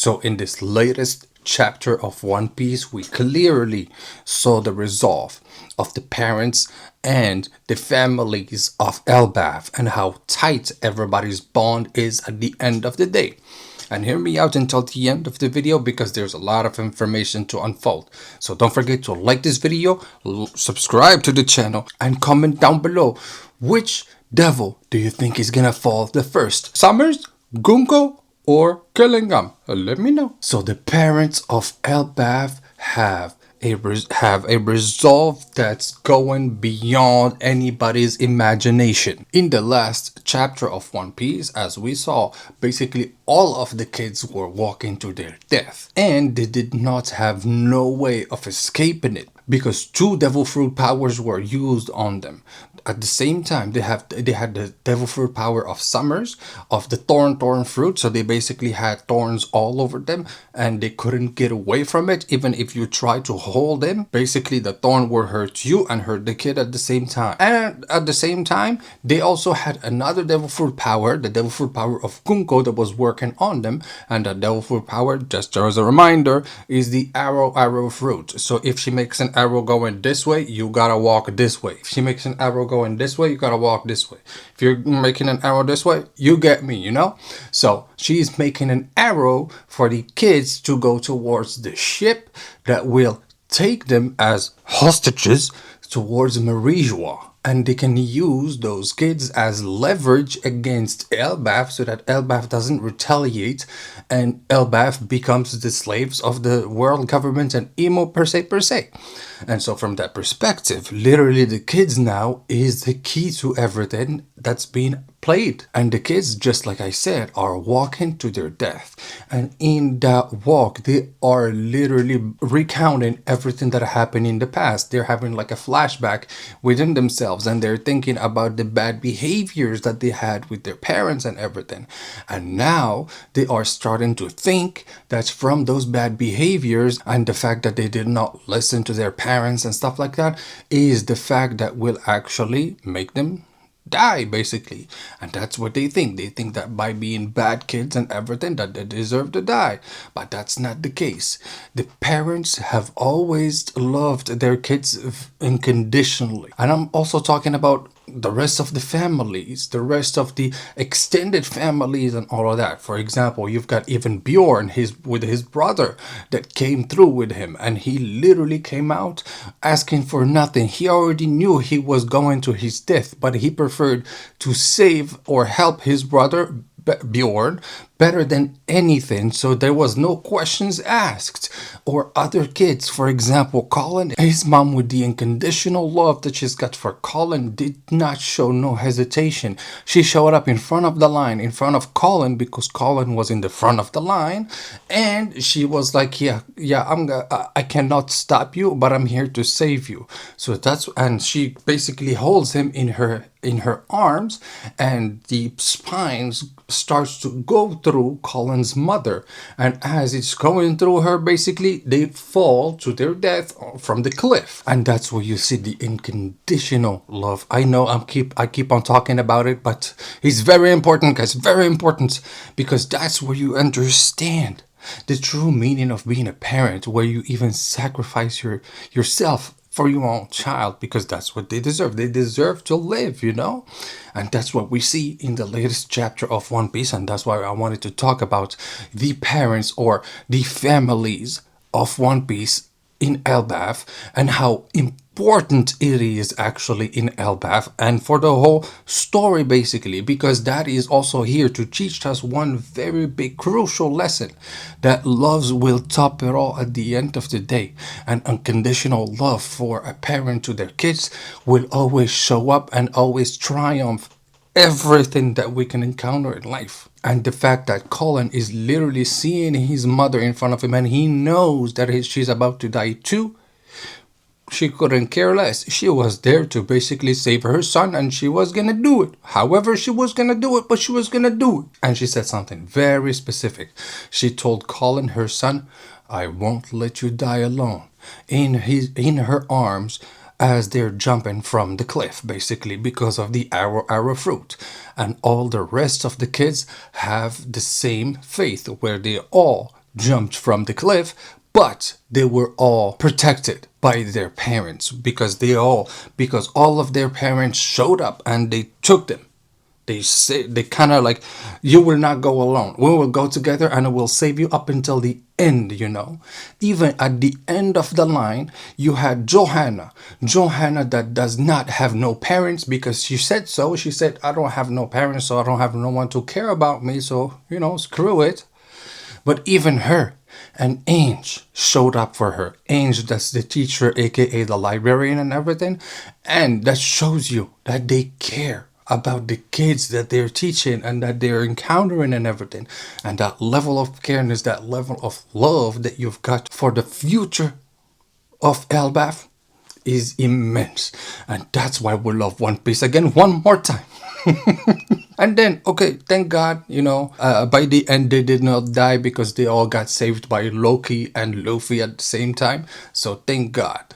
So in this latest chapter of One Piece, we clearly saw the resolve of the parents and the families of Elbaf and how tight everybody's bond is at the end of the day. And hear me out until the end of the video because there's a lot of information to unfold. So don't forget to like this video, subscribe to the channel, and comment down below which devil do you think is gonna fall the first? Summers, Gunko, or Killingham? Let me know. So the parents of Elbaf have a resolve that's going beyond anybody's imagination. In the last chapter of One Piece, as we saw, basically all of the kids were walking to their death, and they did not have no way of escaping it because two devil fruit powers were used on them. At the same time, they had the devil fruit power of Summers, of the thorn fruit, so they basically had thorns all over them and they couldn't get away from it. Even if you try to hold them, basically the thorn will hurt you and hurt the kid at the same time. And at the same time, they also had another devil fruit power, the devil fruit power of Gunko, that was working on them. And the devil fruit power, just as a reminder, is the arrow fruit. So if she makes an arrow going this way, you gotta walk this way. If she makes an arrow going this way, you gotta walk this way. If you're making an arrow this way, you get me, you know? So she's making an arrow for the kids to go towards the ship that will take them as hostages towards Marijua. And they can use those kids as leverage against Elbaf so that Elbaf doesn't retaliate and Elbaf becomes the slaves of the world government and Emo per se. And so from that perspective, literally the kids now is the key to everything that's being played. And the kids, just like I said, are walking to their death. And in that walk, they are literally recounting everything that happened in the past. They're having like a flashback within themselves and they're thinking about the bad behaviors that they had with their parents and everything. And now they are starting to think that from those bad behaviors and the fact that they did not listen to their parents and stuff like that is the fact that will actually make them die, basically. And that's what they think that by being bad kids and everything that they deserve to die. But that's not the case. The parents have always loved their kids unconditionally. And I'm also talking about the rest of the families, the rest of the extended families and all of that. For example, you've got even Bjorn with his brother that came through with him, and he literally came out asking for nothing. He already knew he was going to his death, but he preferred to save or help his brother Bjorn better than anything, so there was no questions asked. Or other kids, for example, Colin, his mom, with the unconditional love that she's got for Colin, did not show no hesitation. She showed up in front of the line, in front of Colin, because Colin was in the front of the line, and she was like, I cannot stop you, but I'm here to save you. So and she basically holds him in her arms, and the spines starts to go through Colin's mother, and as it's going through her, basically they fall to their death from the cliff. And that's where you see the unconditional love. I know I keep on talking about it, but it's very important, guys, very important, because that's where you understand the true meaning of being a parent, where you even sacrifice yourself for your own child, because that's what they deserve. They deserve to live, you know? And that's what we see in the latest chapter of One Piece, and that's why I wanted to talk about the parents or the families of One Piece in Elbaf and how important it is actually in Elbaf and for the whole story, basically, because that is also here to teach us one very big crucial lesson, that love will top it all at the end of the day. And unconditional love for a parent to their kids will always show up and always triumph everything that we can encounter in life. And the fact that Colin is literally seeing his mother in front of him and he knows that she's about to die too, she couldn't care less. She was there to basically save her son, and she was gonna do it. However she was gonna do it, but she was gonna do it. And she said something very specific. She told Colin, her son, I won't let you die alone. In her arms, as they're jumping from the cliff, basically, because of the arrow fruit. And all the rest of the kids have the same faith, where they all jumped from the cliff, but they were all protected by their parents because all of their parents showed up and they took them. They say they kind of like, you will not go alone. We will go together and I will save you up until the end. Even at the end of the line, you had Johanna that does not have no parents because she said so. She said, I don't have no parents, so I don't have no one to care about me. So, screw it. But even her, and Ange showed up for her. Ange, that's the teacher, aka the librarian and everything. And that shows you that they care about the kids that they're teaching and that they're encountering and everything. And that level of careness, that level of love that you've got for the future of Elbaf is immense. And that's why we love One Piece again one more time. And then, okay, thank God, by the end they did not die because they all got saved by Loki and Luffy at the same time. So thank God,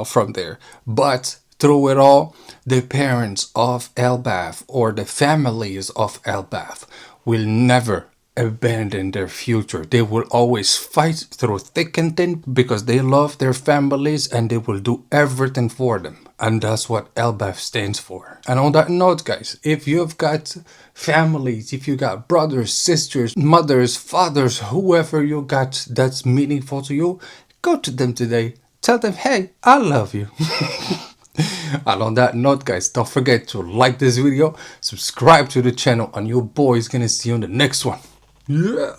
from there. But through it all, the parents of Elbaf or the families of Elbaf will never abandon their future. They will always fight through thick and thin because they love their families and they will do everything for them. And that's what Elbaf stands for. And on that note, guys, if you've got families, if you got brothers, sisters, mothers, fathers, whoever you got that's meaningful to you, go to them today. Tell them, hey, I love you. And on that note, guys, don't forget to like this video, subscribe to the channel, and your boy is gonna see you on the next one. Yeah.